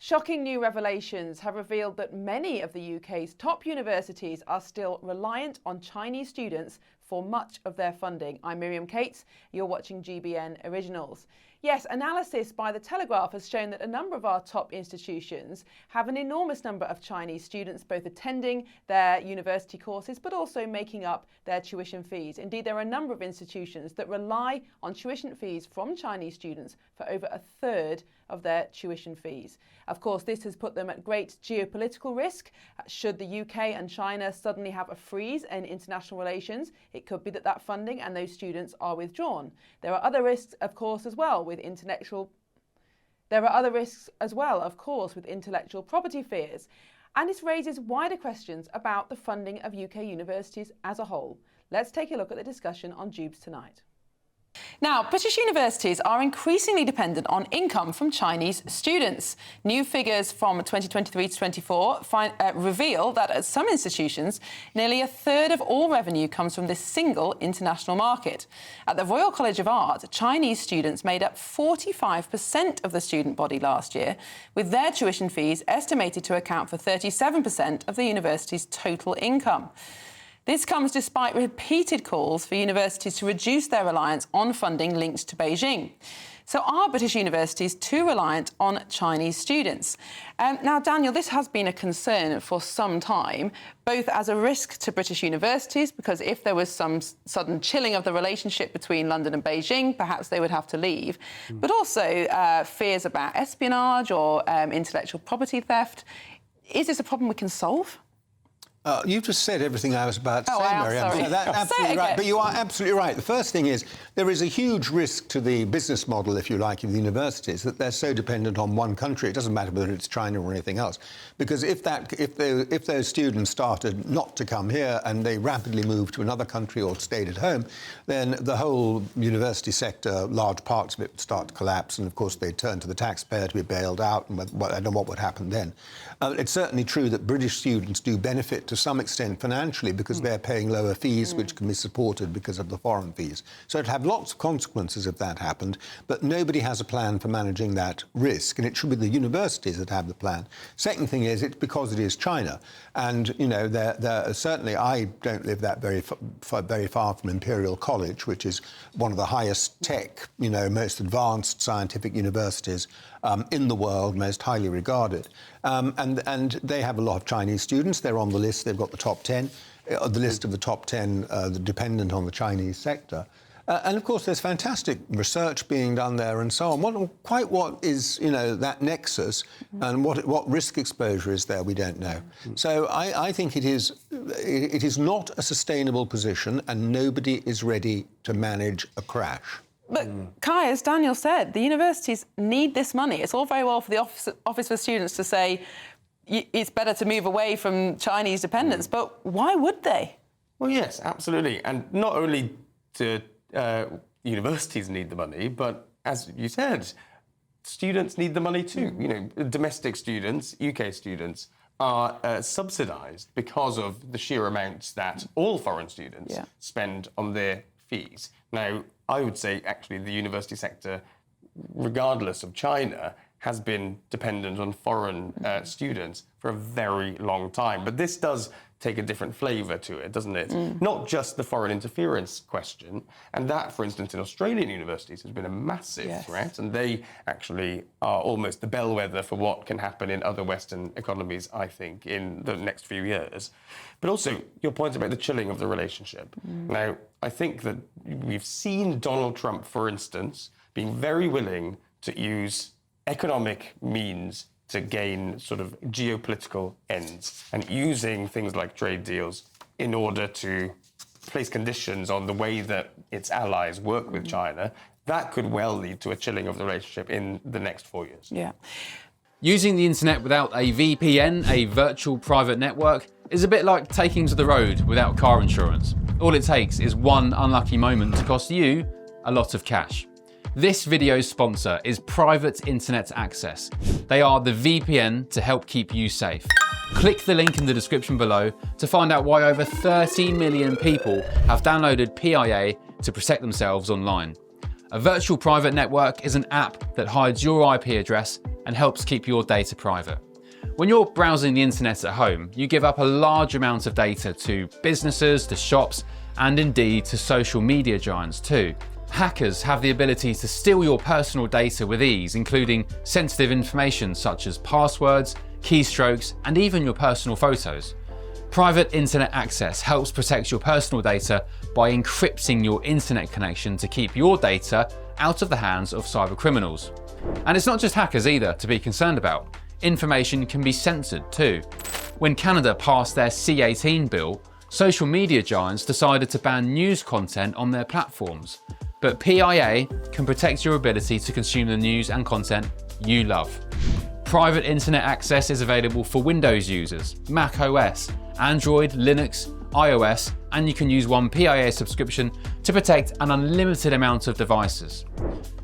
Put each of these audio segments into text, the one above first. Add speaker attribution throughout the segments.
Speaker 1: Shocking new revelations have revealed that many of the UK's top universities are still reliant on Chinese students for much of their funding. I'm Miriam Cates, you're watching GBN Originals. Yes, analysis by The Telegraph has shown that a number of our top institutions have an enormous number of Chinese students both attending their university courses but also making up their tuition fees. Indeed, there are a number of institutions that rely on tuition fees from Chinese students for over a third of their tuition fees. Of course, this has put them at great geopolitical risk. Should the UK and China suddenly have a freeze in international relations, it could be that that funding and those students are withdrawn. There are other risks, of course, as well with intellectual property fears. And this raises wider questions about the funding of UK universities as a whole. Let's take a look at the discussion on Jubes Tonight. Now, British universities are increasingly dependent on income from Chinese students. New figures from 2023 to 24 reveal that at some institutions, nearly a third of all revenue comes from this single international market. At the Royal College of Art, Chinese students made up 45% of the student body last year, with their tuition fees estimated to account for 37% of the university's total income. This comes despite repeated calls for universities to reduce their reliance on funding linked to Beijing. So are British universities too reliant on Chinese students? Now, Daniel, this has been a concern for some time, both as a risk to British universities, because if there was some sudden chilling of the relationship between London and Beijing, perhaps they would have to leave, but also fears about espionage or intellectual property theft. Is this a problem we can solve?
Speaker 2: You've just said everything I was about to say, Miriam.
Speaker 1: Sorry.
Speaker 2: That's absolutely right. But you are absolutely right. The first thing is there is a huge risk to the business model, if you like, of the universities, that they're so dependent on one country. It doesn't matter whether it's China or anything else. Because if those students started not to come here and they rapidly moved to another country or stayed at home, then the whole university sector, large parts of it, would start to collapse. And, of course, they'd turn to the taxpayer to be bailed out. And I don't know what would happen then. It's certainly true that British students do benefit to some extent financially because they're paying lower fees, which can be supported because of the foreign fees. So it'd have lots of consequences if that happened, but nobody has a plan for managing that risk, and it should be the universities that have the plan. Second thing is, it's because it is China, and, you know, certainly I don't live that very far from Imperial College, which is one of the highest tech, you know, most advanced scientific universities in the world, most highly regarded. And they have a lot of Chinese students. They're on the list. They've got the top 10, the list of the top 10 dependent on the Chinese sector. And, of course, there's fantastic research being done there and so on. What is, you know, that nexus and what risk exposure is there, we don't know. So I think it is not a sustainable position, and nobody is ready to manage a crash.
Speaker 1: But, Kai, as Daniel said, the universities need this money. It's all very well for the Office for Students to say it's better to move away from Chinese dependence, but why would they?
Speaker 3: Well, yes, absolutely. And not only do universities need the money, but, as you said, students need the money too. You know, domestic students, UK students, are subsidised because of the sheer amounts that all foreign students spend on their fees. Now, I would say, actually, the university sector, regardless of China, has been dependent on foreign students for a very long time. But this does take a different flavour to it, doesn't it? Not just the foreign interference question. And that, for instance, in Australian universities has been a massive threat. And they actually are almost the bellwether for what can happen in other Western economies, I think, in the next few years. But also, your point about the chilling of the relationship. Now, I think that we've seen Donald Trump, for instance, being very willing to use economic means to gain sort of geopolitical ends and using things like trade deals in order to place conditions on the way that its allies work with China. That could well lead to a chilling of the relationship in the next 4 years.
Speaker 1: Yeah.
Speaker 4: Using the internet without a VPN, a virtual private network, is a bit like taking to the road without car insurance. All it takes is one unlucky moment to cost you a lot of cash. This video's sponsor is Private Internet Access. They are the VPN to help keep you safe. Click the link in the description below to find out why over 30 million people have downloaded PIA to protect themselves online. A virtual private network is an app that hides your IP address and helps keep your data private. When you're browsing the internet at home, you give up a large amount of data to businesses, to shops, and indeed to social media giants too. Hackers have the ability to steal your personal data with ease, including sensitive information such as passwords, keystrokes, and even your personal photos. Private internet access helps protect your personal data by encrypting your internet connection to keep your data out of the hands of cybercriminals. And it's not just hackers either to be concerned about. Information can be censored too. When Canada passed their C-18 bill, social media giants decided to ban news content on their platforms. But PIA can protect your ability to consume the news and content you love. Private internet access is available for Windows users, Mac OS, Android, Linux, iOS, and you can use one PIA subscription to protect an unlimited amount of devices.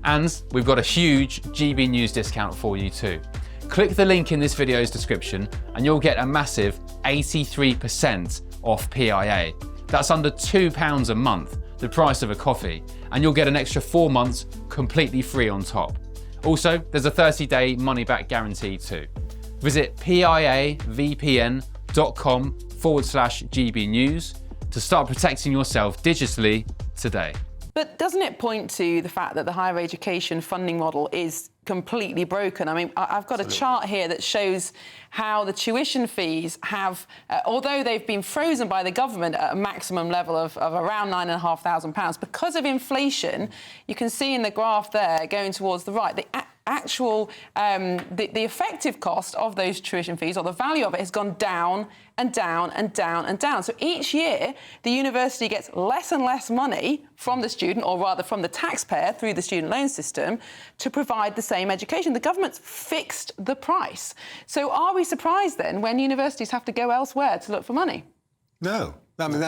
Speaker 4: And we've got a huge GB News discount for you too. Click the link in this video's description and you'll get a massive 83% off PIA. That's under £2 a month, the price of a coffee, and you'll get an extra 4 months completely free on top. Also, there's a 30-day money-back guarantee too. Visit piavpn.com/GB News to start protecting yourself digitally today.
Speaker 1: But doesn't it point to the fact that the higher education funding model is completely broken? I mean, I've got a chart here that shows how the tuition fees have, although they've been frozen by the government at a maximum level of around £9,500, because of inflation, you can see in the graph there going towards the right, the actual, the effective cost of those tuition fees, or the value of it, has gone down and down and down and down. So each year, the university gets less and less money from the student, or rather from the taxpayer through the student loan system, to provide the same education. The government's fixed the price. So are we surprised then when universities have to go elsewhere to look for money?
Speaker 2: No. I mean,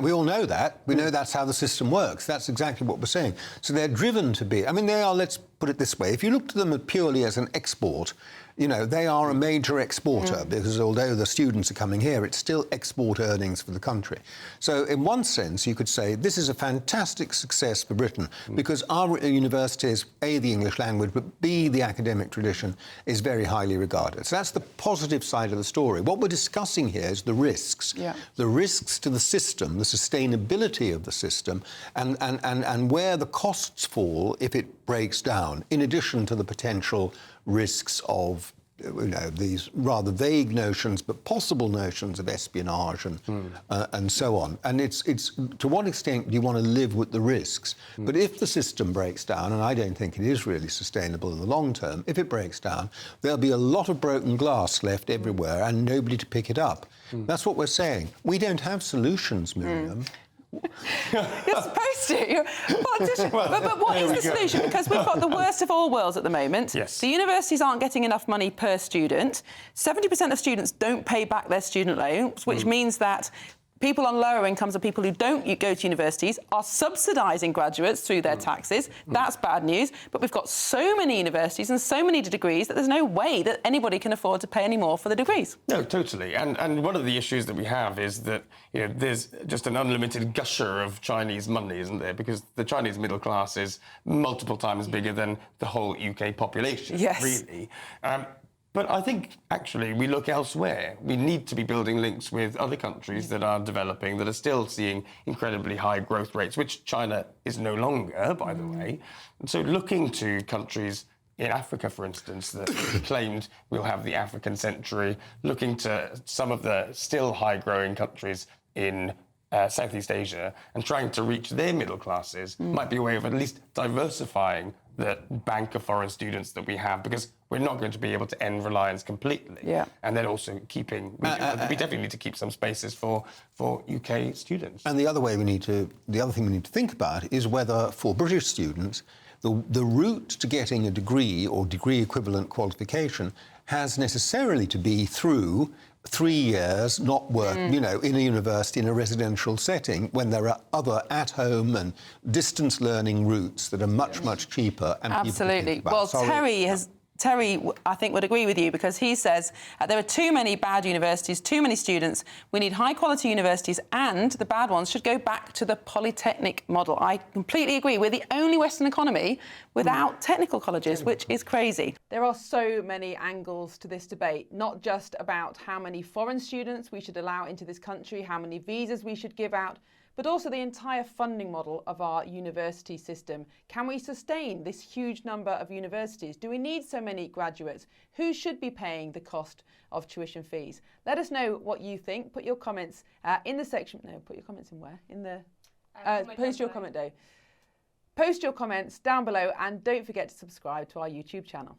Speaker 2: we all know that. We know that's how the system works. That's exactly what we're saying. So they're driven to be... I mean, they are, let's put it this way, if you look to them purely as an export, you know, they are a major exporter because although the students are coming here, it's still export earnings for the country. So in one sense, you could say this is a fantastic success for Britain because our universities, A, the English language, but B, the academic tradition is very highly regarded. So that's the positive side of the story. What we're discussing here is the risks. Yeah. The risks to the system, the sustainability of the system, and where the costs fall if it breaks down, in addition to the potential risks of, you know, these rather vague notions, but possible notions of espionage and so on. And it's to what extent do you want to live with the risks? But if the system breaks down, and I don't think it is really sustainable in the long term, if it breaks down, there'll be a lot of broken glass left everywhere and nobody to pick it up. That's what we're saying. We don't have solutions, Miriam.
Speaker 1: You're supposed to. You're a politician. But what is the solution? Because we've got the worst of all worlds at the moment.
Speaker 3: Yes.
Speaker 1: The universities aren't getting enough money per student. 70% of students don't pay back their student loans, which means that people on lower incomes and people who don't go to universities are subsidising graduates through their taxes. That's bad news. But we've got so many universities and so many degrees that there's no way that anybody can afford to pay any more for the degrees.
Speaker 3: No, totally. And one of the issues that we have is that, you know, there's just an unlimited gusher of Chinese money, isn't there? Because the Chinese middle class is multiple times bigger than the whole UK population, really. But I think, actually, we look elsewhere. We need to be building links with other countries that are developing, that are still seeing incredibly high growth rates, which China is no longer, by the way. And so looking to countries in Africa, for instance, that claimed we'll have the African century, looking to some of the still high-growing countries in Southeast Asia and trying to reach their middle classes might be a way of at least diversifying the bank of foreign students that we have, because we're not going to be able to end reliance completely. And then also keeping, we definitely need to keep some spaces for UK students.
Speaker 2: And the other thing we need to think about is whether for British students, the route to getting a degree or degree equivalent qualification has necessarily to be through 3 years, not work, you know, in a university, in a residential setting, when there are other at-home and distance learning routes that are much, much cheaper. And
Speaker 1: absolutely. Well, Terry, I think, would agree with you, because he says there are too many bad universities, too many students. We need high-quality universities, and the bad ones should go back to the polytechnic model. I completely agree. We're the only Western economy without technical colleges, which is crazy. There are so many angles to this debate, not just about how many foreign students we should allow into this country, how many visas we should give out, but also the entire funding model of our university system. Can we sustain this huge number of universities? Do we need so many graduates? Who should be paying the cost of tuition fees? Let us know what you think. Put your comments in the section. No, put your comments in where? In the post your comment day. Post your comments down below, and don't forget to subscribe to our YouTube channel.